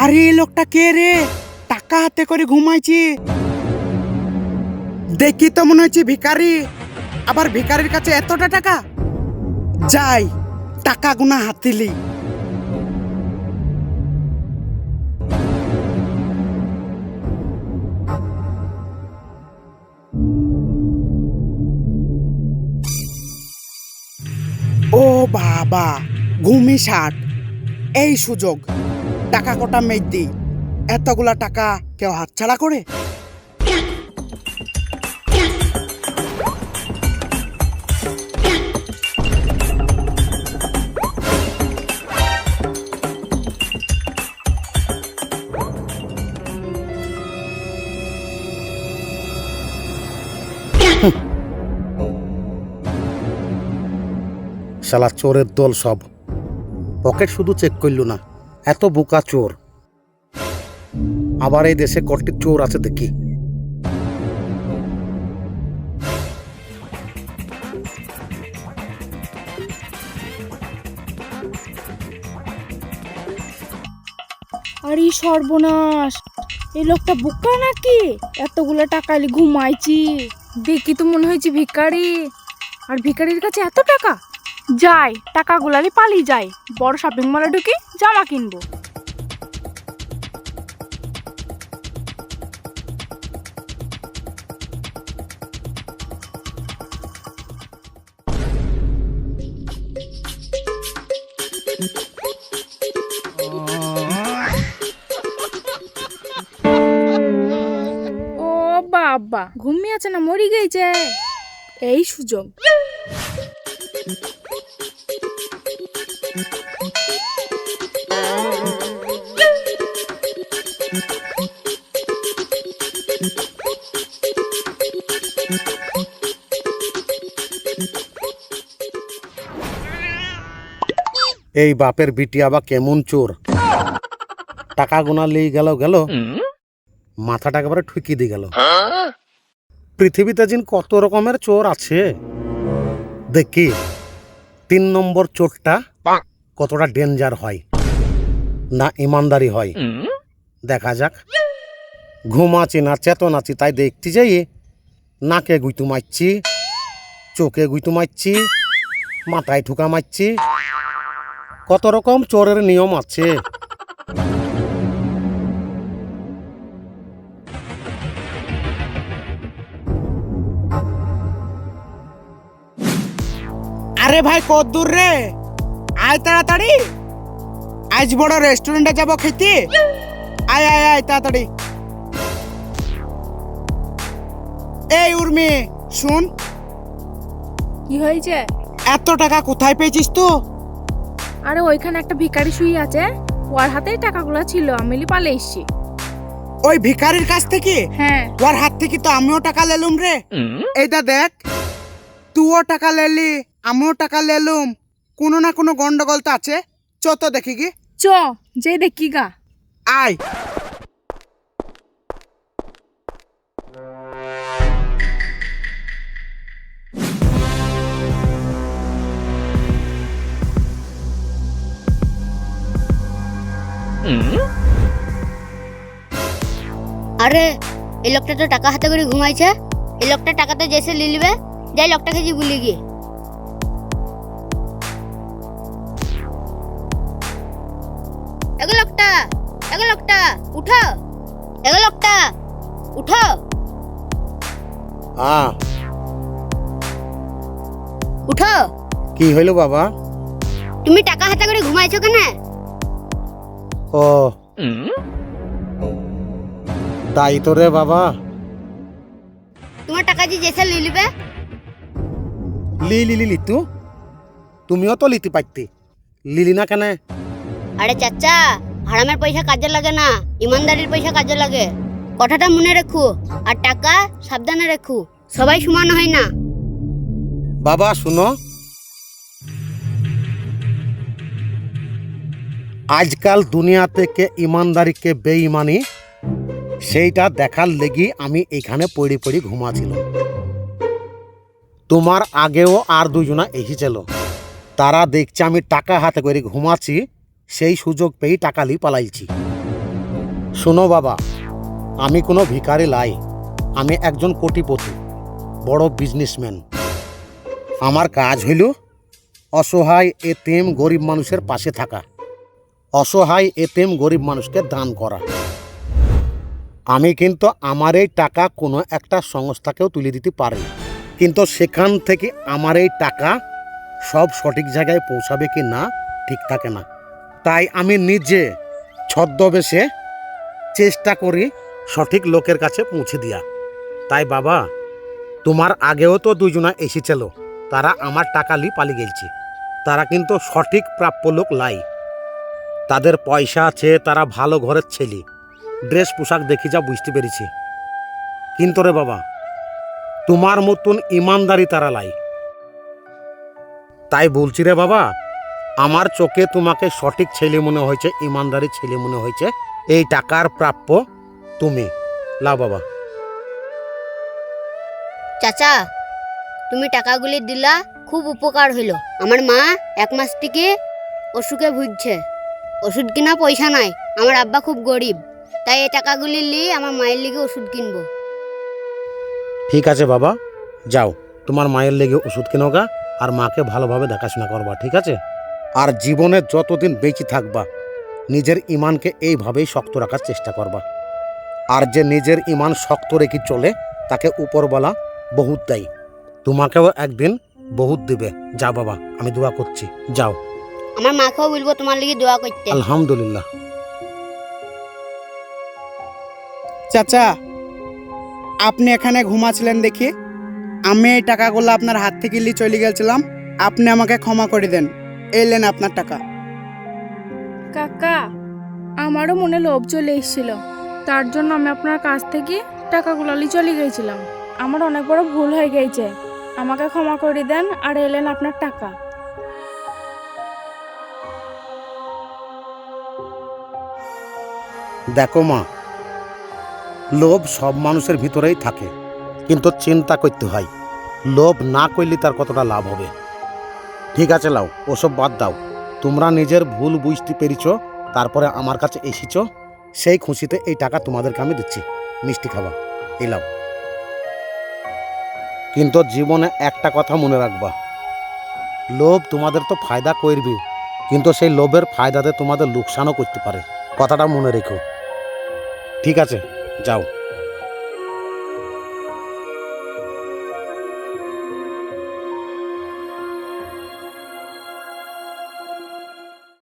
আরে এই লোকটা কে রে? টাকা হাতে করে ঘুমাইছি। দেখি তো মনে হচ্ছে ভিখারি। আবার ভিখারির কাছে এতটা টাকা। যাই টাকা গুনা হাতিলি। ও বাবা, ঘুমি ষাট। এই সুযোগ, টাকা কটা মেয়েদি। এতগুলা টাকা কেউ হাতছাড়া করে? শালা চোরের দল সব। পকেট শুধু চেক করল না, এত বোকা চোর। আবার এই দেশে কটি চোর আছে দেখি। আরে সর্বনাশ, এই লোকটা বোকা নাকি? এতগুলো টাকা এলি ঘুমাইছি, দেখি তো মনে হয়েছে ভিখারি। আর ভিখারির কাছে এত টাকা। যাই টাকাগুলালি পালিয়ে যাই, বড় শপিং মলে ঢুকি জামা কিনবো। ও বাবা, ঘুমিয়ে আছে না মরি গেছে? এই সুযোগ। এই বাপের বিটি আবার কেমন চোর! টাকা গোনা লেই গেল গেল, মাথাটা একেবারে ঠুকি দিয়ে গেল। পৃথিবীতে জিন কত রকমের চোর আছে দেখি। 3 নম্বর চোরটা কতটা ডেঞ্জার হয়, না ইমানদারি হয় দেখা যাক। ঘুমাচ্ছি না চেতনাচ্ছি, তাই দেখতে যাই নাকে গুইতু মারছি, চোখে গুইতু মারছি, মাথায় ঠুকা মারছি। কত রকম চোরের নিয়ম আছে। আরে ভাই কত দূর রে? আয় তাড়াতাড়ি, আজ বড় রেস্টুরেন্টে যাব খেতে। আয় আয় আয় তাড়াতাড়ি। এই উর্মি শুন, কি হয়েছে? এত টাকা কোথায় পেয়েছিস তো? আরে ওইখানে একটা ভিখারি শুয়ে আছে, ওর হাতেই টাকাগুলো ছিল, আমি পালে এসছি। ওই ভিখারির কাছ থেকে? হ্যাঁ। ওর হাত থেকে তো আমিও টাকা লেলুম রে। এইটা দেখ, তুইও টাকা লেলি আমিও টাকা লেলুম, কোনো না কোনো গন্ডগোল তো আছে। চ তো দেখি কি। চ যে দেখি গা। আয়। আরে এই লোকটা তো টাকা হাতে করে ঘুমাইছে। এই লোকটা টাকা তো জেসে লিলিবে, যাই লোকটাকে যে বলি গিয়ে। এগো লোকটা, এগো লোকটা উঠো, এগো লোকটা উঠো। উঠো। কি হইল বাবা? তুমি টাকা হাতে করে ঘুমাইছো কেন? ও তাই তো রে বাবা। তোমার টাকা যে জেসে লিলিবে। লিলি লিলি তুমিও তো লিতে পারতে, লিলি না কেন? আরে চাচা, হারামের পয়সা কাজে লাগে না, ইমানদারির পয়সা কাজে লাগে। কথাটা মনে রেখো। আর টাকা সাবধানে রেখো, সবাই সমান হয় না। বাবা শুনো, আজকাল দুনিয়া থেকে ইমানদারিকে বেঈমানি, সেইটা দেখার লেগে আমি এখানে পড়ি পড়ি ঘুমাছিলাম। তোমার আগেও আর দুজনা এসেছিল, তারা দেখছে আমি টাকা হাতে করে ঘুমাচ্ছি, সেই সুযোগ পেয়ে টাকা নিয়ে পালাইছি। শোনো বাবা, আমি কোনো ভিখারি লাই, আমি একজন কোটিপতি, বড় বিজনেসম্যান। আমার কাজ হইল অসহায় এতিম গরিব মানুষের পাশে থাকা, অসহায় এতিম গরিব মানুষকে দান করা। আমি কিন্তু আমার এই টাকা কোনো একটা সংস্থাকেও তুলে দিতে পারি, কিন্তু সেখান থেকে আমার এই টাকা সব সঠিক জায়গায় পৌঁছাবে কি না ঠিক থাকে না। তাই আমি নিজে ছদ্মবেশে চেষ্টা করি সঠিক লোকের কাছে পৌঁছে দিয়া। তাই বাবা, তোমার আগেও তো দুজনা এসেছিল, তারা আমার টাকা লি পালিয়ে গেছে। তারা কিন্তু সঠিক প্রাপ্য লোক লাই, তাদের পয়সা আছে, তারা ভালো ঘরের ছেলে, ড্রেস পোশাক দেখি যা বুঝতে পেরেছি। কিন্তু রে বাবা, তোমার মতন ইমানদারি তারা লাই। তাই বলছি রে বাবা, আমার চোখে তোমাকে সঠিক ছেলে মনে হয়েছে, ইমানদারি ছেলে মনে হয়েছে। এই টাকার প্রাপ্য তুমি লাও বাবা। চাচা, তুমি টাকাগুলি দিলা, খুব উপকার হইল। আমার মা 1 মাস থেকে অসুখে ভুগছে, ওষুধ কিনা পয়সা নাই। আমার আব্বা খুব গরিব, তাই এই টাকাগুলি নিয়ে আমার মায়ের লিগে ওষুধ কিনবো। ঠিক আছে বাবা, যাও তোমার মায়ের লেগে ওষুধ কিনো গা, আর মাকে ভালোভাবে দেখাশোনা করবা, ঠিক আছে? আর জীবনে যতদিন বেঁচে থাকবা নিজের ইমানকে এইভাবেই শক্ত রাখার চেষ্টা করবা। আর যে নিজের ইমান শক্ত রেখে চলে তাকে উপরওয়ালা বহুত দেয়, তোমাকেও একদিন বহুত দিবে। যা বাবা, আমি দোয়া করছি, যাও। আমার মাকেও বলবো তোমার লিগে দোয়া করতে। আলহামদুলিল্লাহ। চাচা, আপনি এখানে ঘুমাচ্ছিলেন দেখি, আমি এই টাকাগুলো আপনার হাত থেকে নিয়ে চলে গেছিলাম, আপনি আমাকে ক্ষমা করে দেন। এলেন আপনার টাকা। কাকা, আমারও মনে লোভ চলে এসেছিল, তার জন্য আমি আপনার কাছ থেকে টাকাগুলো নিয়ে চলে গিয়েছিলাম। আমার অনেক বড় ভুল হয়ে গেছে, আমাকে ক্ষমা করে দেন আর এলেন আপনার টাকা। দেখো মা, লোভ সব মানুষের ভিতরেই থাকে, কিন্তু চিন্তা করতে হয় লোভ না করলে তার কতটা লাভ হবে। ঠিক আছে, লাও, ওসব বাদ দাও। তোমরা নিজের ভুল বুঝতে পেরেছ, তারপরে আমার কাছে এসেছ, সেই খুশিতে এই টাকা তোমাদেরকে আমি দিচ্ছি, মিষ্টি খাবা, এই লাও। কিন্তু জীবনে একটা কথা মনে রাখবা, লোভ তোমাদের তো ফায়দা করবে, কিন্তু সেই লোভের ফায়দাতে তোমাদের লোকসানও করতে পারে, কথাটা মনে রেখো। ঠিক আছে, যাও।